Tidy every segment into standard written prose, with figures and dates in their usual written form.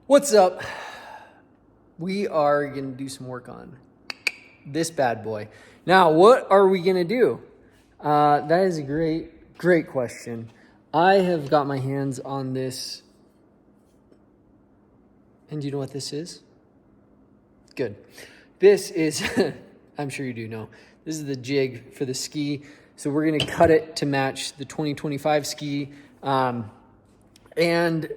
What's up? We are going to do some work on this bad boy. Now, what are we going to do? That is a great question. I have got my hands on this. And do you know what this is? Good. This is, I'm sure you do know, this is the jig for the ski. So we're going to cut it to match the 2025 ski. And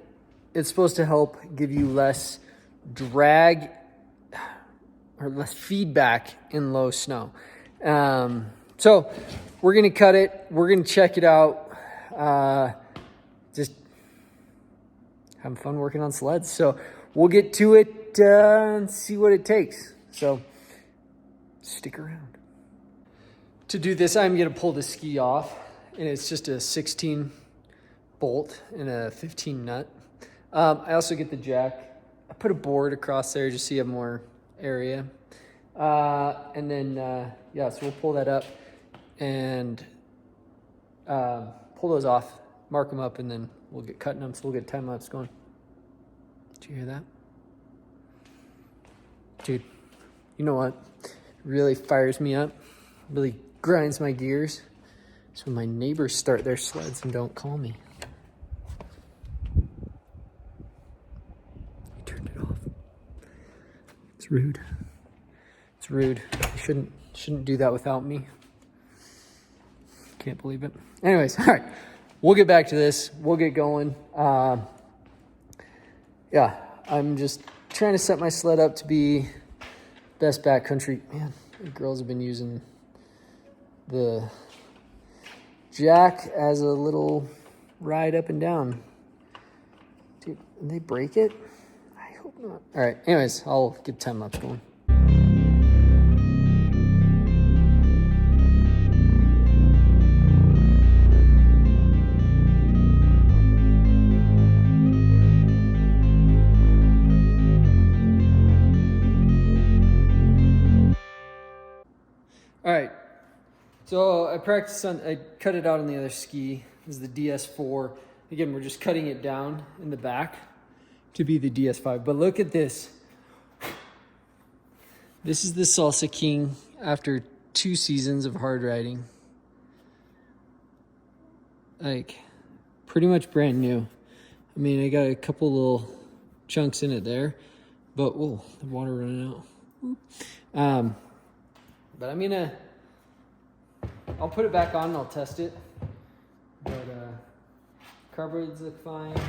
it's supposed to help give you less drag or less feedback in low snow. So we're going to cut it. We're going to check it out. Just having fun working on sleds. So we'll get to it and see what it takes. So stick around. To do this, I'm going to pull the ski off. And it's just a 16 bolt and a 15 nut. I also get the jack. I put a board across there just so you have more area. And then, so we'll pull that up and pull those off, mark them up, and then we'll get cutting them. So we'll get time lapse going. Did you hear that? Dude, you know what? Really fires me up. Really grinds my gears. It's when my neighbors start their sleds and don't call me. It's rude. It's rude. You shouldn't do that without me. Can't believe it. Anyways, all right. We'll get back to this. We'll get going. I'm just trying to set my sled up to be best backcountry. Man, the girls have been using the jack as a little ride up and down. Dude, did they break it? All right, anyways, I'll get time lapse going. All right, so I cut it out on the other ski. This is the DS4. Again, we're just cutting it down in the back to be the DS5. But look at this. This is the Salsa King after 2 seasons of hard riding. Like, pretty much brand new. I mean, I got a couple little chunks in it there, but the water running out. But I'll put it back on and I'll test it. But carburetors look fine.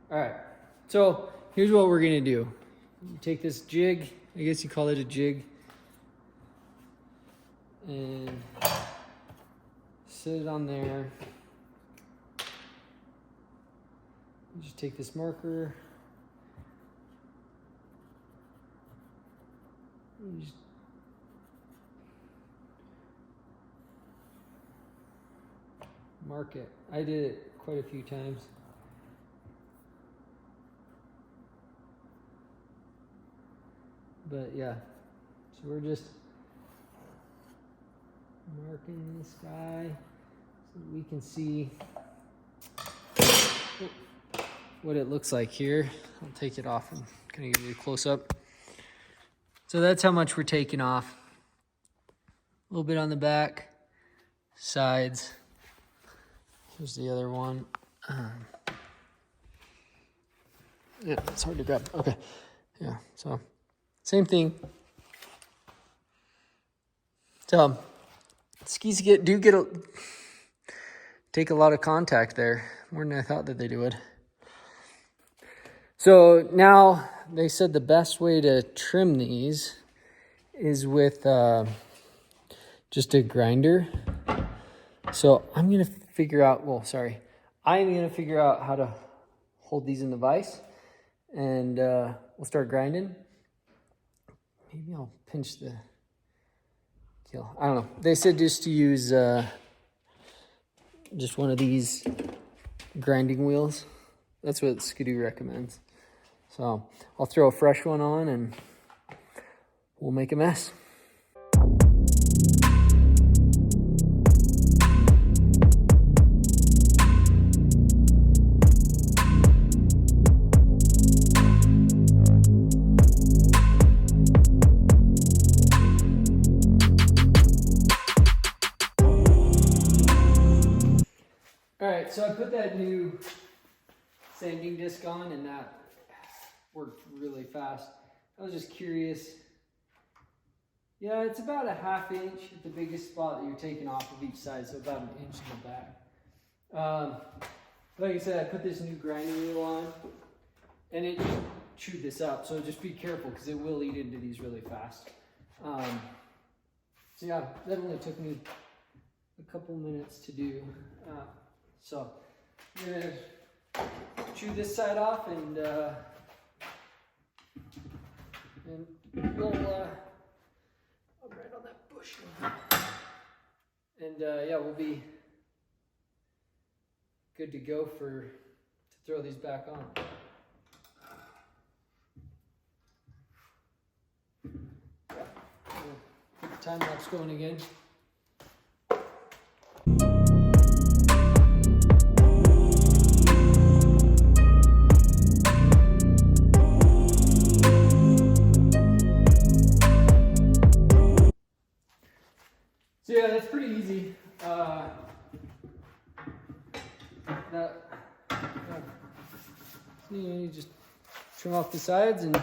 All right, so here's what we're gonna do. You take this jig, I guess you call it a jig, and set it on there. You just take this marker, you just mark it. I did it quite a few times. But yeah, so we're just marking this guy so we can see what it looks like here. I'll take it off and kind of give you a close up. So that's how much we're taking off. A little bit on the back, sides. Here's the other one. Yeah, it's hard to grab. Okay, yeah, so. Same thing. So skis take a lot of contact there, more than I thought that they would. So now they said the best way to trim these is with just a grinder. So I'm gonna figure out how to hold these in the vise, and we'll start grinding. Maybe I'll pinch the keel. I don't know. They said just to use just one of these grinding wheels. That's what Ski-Doo recommends. So I'll throw a fresh one on and we'll make a mess. so I put that new sanding disc on, and that worked really fast. I was just curious. Yeah, it's about a 1/2 inch at the biggest spot that you're taking off of each side, so about 1 inch in the back. Like I said, I put this new grinding wheel on, and it just chewed this up, so just be careful because it will eat into these really fast. So yeah, that only took me a couple minutes to do. So I'm gonna chew this side off, and we'll I'm right on that bush. And yeah, we'll be good to go to throw these back on. Get the time lapse going again. So yeah, that's pretty easy. You just trim off the sides, and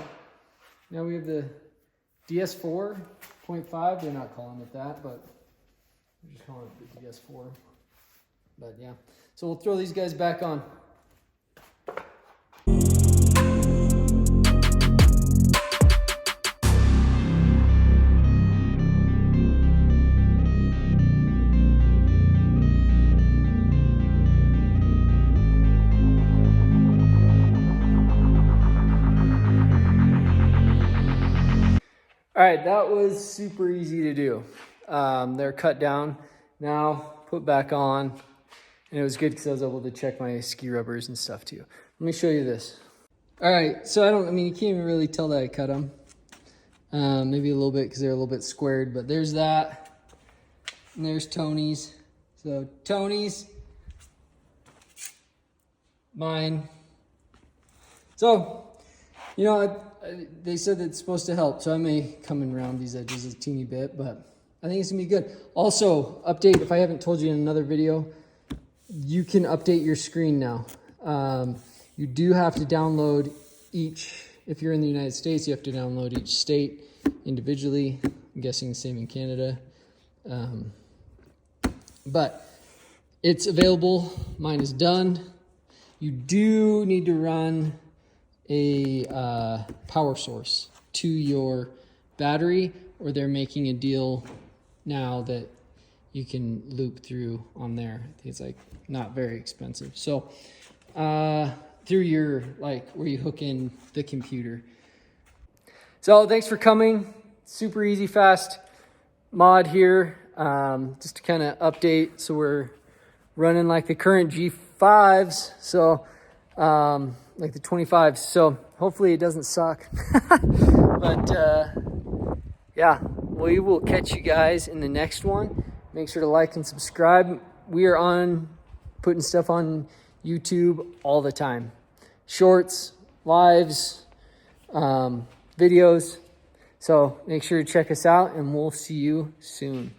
now we have the DS4.5. They're not calling it that, but we're just calling it the DS4. But yeah, so we'll throw these guys back on. All right, that was super easy to do. They're cut down, now put back on, and it was good because I was able to check my ski rubbers and stuff too. Let me show you this. All right, so I mean, you can't even really tell that I cut them. Maybe a little bit because they're a little bit squared, but there's that, and there's Tony's. So Tony's, mine. So, you know, they said that it's supposed to help, so I may come in around these edges a teeny bit, but I think it's gonna be good. Also, update, if I haven't told you in another video, you can update your screen now. You do have to download each, if you're in the United States, you have to download each state individually. I'm guessing the same in Canada. But it's available, mine is done. You do need to run a power source to your battery, or they're making a deal now that you can loop through on there. I think it's like not very expensive. So through your, like, where you hook in the computer. So thanks for coming. Super easy, fast mod here. Just to kind of update. So we're running like the current G5s. So like the 25s, so hopefully it doesn't suck. But yeah, we will catch you guys in the next one. Make sure to like and subscribe. We are on putting stuff on YouTube all the time, shorts, lives, videos. So make sure to check us out, and we'll see you soon.